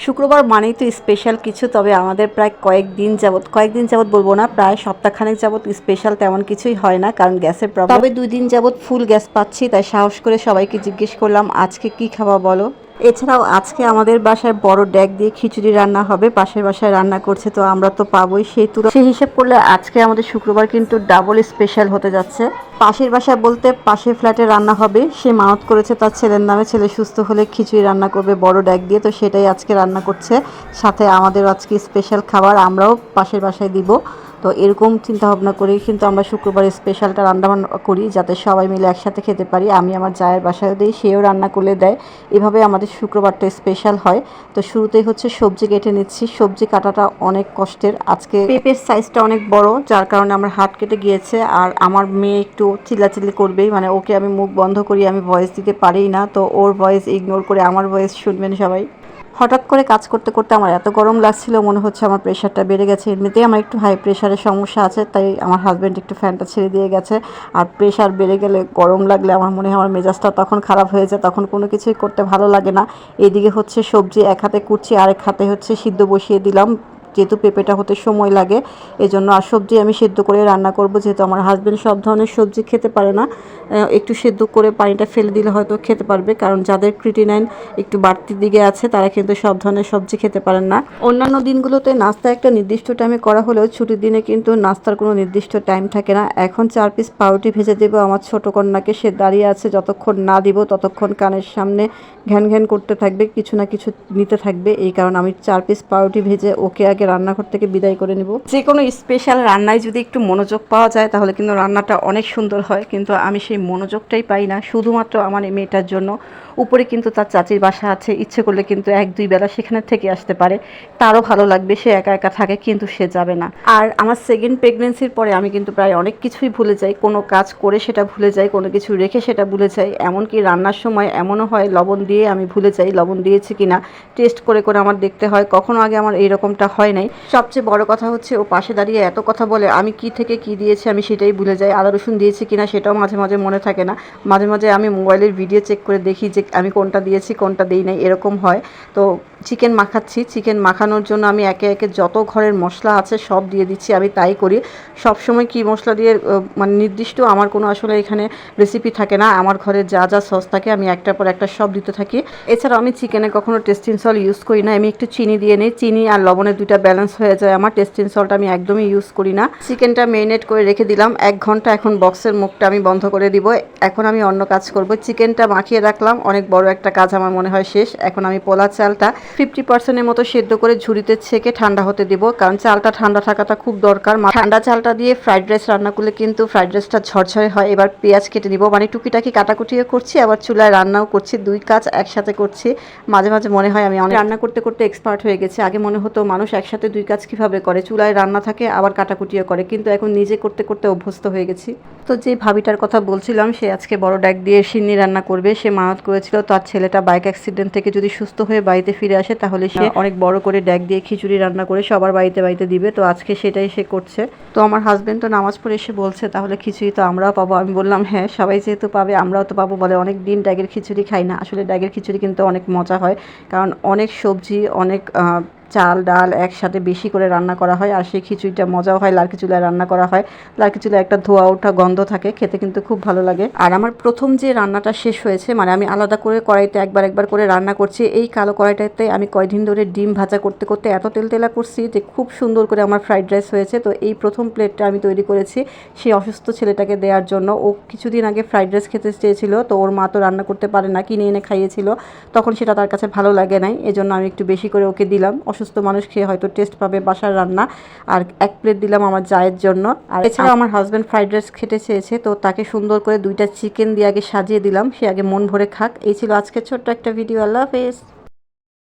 শুক্রবার মানেই তো স্পেশাল কিছু, তবে আমাদের প্রায় কয়েকদিন যাবত বলবো না, প্রায় সপ্তাহখানেক যাবত স্পেশাল তেমন কিছুই হয় না, কারণ গ্যাসের প্রবলেম। তবে 2 দিন যাবত ফুল গ্যাস পাচ্ছি, তাই সাহস করে সবাইকে জিজ্ঞেস করলাম আজকে কি খাওয়া বলো। এছাড়াও আজকে আমাদের বাসায় বড় ড্যাগ দিয়ে খিচুড়ি রান্না হবে, পাশের বাসায় রান্না করছে, তো আমরা তো পাবোই। সেই হিসাব করলে আজকে আমাদের শুক্রবার কিন্তু ডাবল স্পেশাল হতে যাচ্ছে। পাশের বাসায় বলতে পাশের ফ্ল্যাটে রান্না হবে, সে মানত করেছে তার ছেলের নামে, ছেলে সুস্থ হলে খিচুড়ি রান্না করবে বড় ড্যাগ দিয়ে, তো সেটাই আজকে রান্না করছে। সাথে আমাদের আজকে স্পেশাল খাবার আমরাও পাশের বাসায় দিব। তো এরকম চিন্তা ভাবনা করেই কিন্তু আমরা শুক্রবার স্পেশালটা রান্নাবান্না করি, যাতে সবাই মিলে একসাথে খেতে পারি। আমি আমার জায়ের বাসায়ও দিই, সেও রান্না করলে দেয়। এভাবে আমাদের শুক্রবারটা স্পেশাল হয়। তো শুরুতেই হচ্ছে সবজি কেটে নিচ্ছি। সবজি কাটাটা অনেক কষ্টের। আজকে পেঁপের সাইজটা অনেক বড়, যার কারণে আমার হাত কেটে গিয়েছে। আর আমার মেয়ে একটু চিল্লাচিল্লি করবেই, মানে ওকে আমি মুখ বন্ধ করি, আমি ভয়েস দিতে পারিই না, তো ওর ভয়েস ইগনোর করে আমার ভয়েস শুনবেন সবাই। হঠাৎ করে কাজ করতে করতে আমার এত গরম লাগছিল, মনে হচ্ছে আমার প্রেশারটা বেড়ে গেছে। এমনিতেই আমার একটু হাই প্রেশারের সমস্যা আছে, তাই আমার হাজব্যান্ড একটু ফ্যানটা ছেড়ে দিয়ে গেছে। আর প্রেশার বেড়ে গেলে, গরম লাগলে আমার মনে হয় আমার মেজাজটা তখন খারাপ হয়ে যায়, তখন কোনো কিছুই করতে ভালো লাগে না। এদিকে হচ্ছে সবজি এক হাতে কুটছি, আরেক হাতে হচ্ছে সিদ্ধ বসিয়ে দিলাম, যেহেতু পেঁপেটা হতে সময় লাগে এজন্য। আর সবজি আমি সেদ্ধ করে রান্না করব, যেহেতু আমার হাজব্যান্ড সব ধরনের সবজি খেতে পারে না। একটু সেদ্ধ করে পানিটা ফেলে দিলে হয়তো খেতে পারবে, কারণ যাদের ক্রিটিনাইন একটু বাড়তির দিকে আছে তারা কিন্তু সব ধরনের সবজি খেতে পারেন না। অন্যান্য দিনগুলোতে নাস্তা একটা নির্দিষ্ট টাইমে করা হলেও ছুটির দিনে কিন্তু নাস্তার কোনো নির্দিষ্ট টাইম থাকে না। এখন 4 পিস পাউরুটি ভেজে দেবো আমার ছোট কন্যাকে, সে দাঁড়িয়ে আছে, যতক্ষণ না দিব ততক্ষণ কানের সামনে ঘ্যান ঘ্যান করতে থাকবে, কিছু না কিছু নিতে থাকবে। এই কারণে আমি 4 পিস পাউরুটি ভেজে ওকে আগে রান্নাঘর থেকে বিদায় করে নেব। যে কোনো স্পেশাল রান্নায় যদি একটু মনোযোগ পাওয়া যায় তাহলে কিন্তু রান্নাটা অনেক সুন্দর হয়, কিন্তু আমি সেই মনোযোগটাই পাই না, শুধুমাত্র আমার এই মেয়েটার জন্য। উপরে কিন্তু তার চাচির বাসা আছে, ইচ্ছে করলে কিন্তু 1-2 বেলা সেখানে থেকে আসতে পারে, তারও ভালো লাগবে, সে একা একা থাকে, কিন্তু সে যাবে না। আর আমার সেকেন্ড প্রেগনেন্সির পরে আমি কিন্তু প্রায় অনেক কিছুই ভুলে যাই, কোনো কাজ করে সেটা ভুলে যাই, কোনো কিছু রেখে সেটা ভুলে যাই। এমনকি রান্নার সময় এমনও হয় লবণ দিয়ে আমি ভুলে যাই লবণ দিয়েছি কিনা, টেস্ট করে করে আমার দেখতে হয়। কখনো আগে আমার এইরকমটা হয় নাই। সবচেয়ে বড় কথা হচ্ছে ও পাশে দাঁড়িয়ে এত কথা বলে, আমি কি থেকে কি দিয়েছি আমি সেটাই ভুলে যাই। আদা রসুন দিয়েছি কিনা সেটাও মাঝে মাঝে মনে থাকে না। মাঝে মাঝে আমি মোবাইলের ভিডিও চেক করে দেখি যে আমি কোনটা দিয়েছি কোনটা দিই নাই, এরকম হয়। তো চিকেন মাখাচ্ছি, চিকেন মাখানোর জন্য আমি একে একে যত ঘরের মশলা আছে সব দিয়ে দিচ্ছি, আমি তাই করি। সব সময় কি মশলা দিয়ে মানে নির্দিষ্ট আমার কোনো আসলে এখানে রেসিপি থাকে না, আমার ঘরে যা যা সস থাকে আমি একটার পর একটা সব দিতে থাকি। এছাড়াও আমি চিকেনে কখনো টেস্টিং সল্ট ইউজ করি না, আমি একটু চিনি দিয়ে নিই, চিনি আর লবণের দুইটা ব্যালেন্স হয়ে যায় আমার। টেস্টিং সল্ট আমি একদমই ইউজ করি না। চিকেনটা মেরিনেট করে রেখে দিলাম 1 ঘন্টা, এখন বক্সের মুখটা আমি বন্ধ করে দিব। এখন আমি অন্য কাজ করব। চিকেনটা মাখিয়ে রাখলাম, অনেক বড় একটা কাজ আমার মনে হয় শেষ। এখন আমি পোলা চালটা 50%-এর মতো সেদ্ধ করে ঝুড়িতে ছেঁকে ঠান্ডা হতে দিব, কারণ চালটা ঠান্ডা থাকাটা খুব দরকার। ঠান্ডা চালটা দিয়ে ফ্রাইড রাইস রান্না করলে কিন্তু ফ্রাইড রাইসটা ঝরঝরে হয়। এবার পেঁয়াজ কেটে নিব, মানে টুকিটাকি কাটাকুটিও করছি, আবার চুলায় রান্নাও করছি, 2 কাজ একসাথে করছি। মাঝে মাঝে মনে হয় আমি অনেক রান্না করতে করতে এক্সপার্ট হয়ে গেছি। আগে মনে হতো মানুষ একসাথে 2 কাজ কিভাবে করে, চুলায় রান্না থাকে আবার কাটাকুটিও করে, কিন্তু এখন নিজে করতে করতে অভ্যস্ত হয়ে গেছি। তো যে ভাবিটার কথা বলছিলাম, সে আজকে বড় ড্যাগ দিয়ে সিন্নি রান্না করবে। সে মানত করেছিল তার ছেলেটা বাইক অ্যাক্সিডেন্ট থেকে যদি সুস্থ হয়ে বাড়িতে ফিরে আসে তাহলে সে অনেক বড় করে ড্যাগ দিয়ে খিচুড়ি রান্না করে সবার বাড়িতে বাড়িতে দিবে। তো আজকে সেটাই সে করছে। তো আমার হাজবেন্ড তো নামাজ পড়ে এসে বলছে তাহলে খিচুড়ি তো আমরাও পাবো। আমি বললাম হ্যাঁ, সবাই যেহেতু পাবে আমরাও তো পাবো। বলে অনেক দিন ড্যাগের খিচুড়ি খাই না। আসলে ড্যাগের খিচুড়ি কিন্তু অনেক মজা হয়, কারণ অনেক সবজি, অনেক চাল ডাল একসাথে বেশি করে রান্না করা হয়, আর সেই খিচুড়িটা মজাও হয়। লার্কি চুলায় রান্না করা হয়, লার্কি চুলায় একটা ধোয়া ওঠা গন্ধ থাকে, খেতে কিন্তু খুব ভালো লাগে। আর আমার প্রথম যে রান্নাটা শেষ হয়েছে, মানে আমি আলাদা করে কড়াইতে একবার করে রান্না করছি, এই কালো কড়াইটাতে আমি কয়দিন ধরে ডিম ভাজা করতে করতে এত তেলতেলা করছি যে খুব সুন্দর করে আমার ফ্রাইড রাইস হয়েছে। তো এই প্রথম প্লেটটা আমি তৈরি করেছি সেই অসুস্থ ছেলেটাকে দেওয়ার জন্য। ও কিছুদিন আগে ফ্রাইড রাইস খেতে চেয়েছিল, তো ওর মা তো রান্না করতে পারে না, কিনে এনে খাইয়েছিল, তখন সেটা তার কাছে ভালো লাগে নাই, এজন্য আমি একটু বেশি করে ওকে দিলাম। অসুস্থ মানুষ খেয়ে হয়তো টেস্ট পাবে বাসার রান্না। আর 1 প্লেট দিলাম আমার জায়ের জন্য। আর এছাড়া আমার হাজব্যান্ড ফ্রাইড রাইস খেতে চেয়েছে, তো তাকে সুন্দর করে 2টা চিকেন দিয়ে আগে সাজিয়ে দিলাম, সে আগে মন ভরে খাক। এই ছিল আজকের ছোট্ট একটা ভিডিও। আল্লাহ হাফেজ।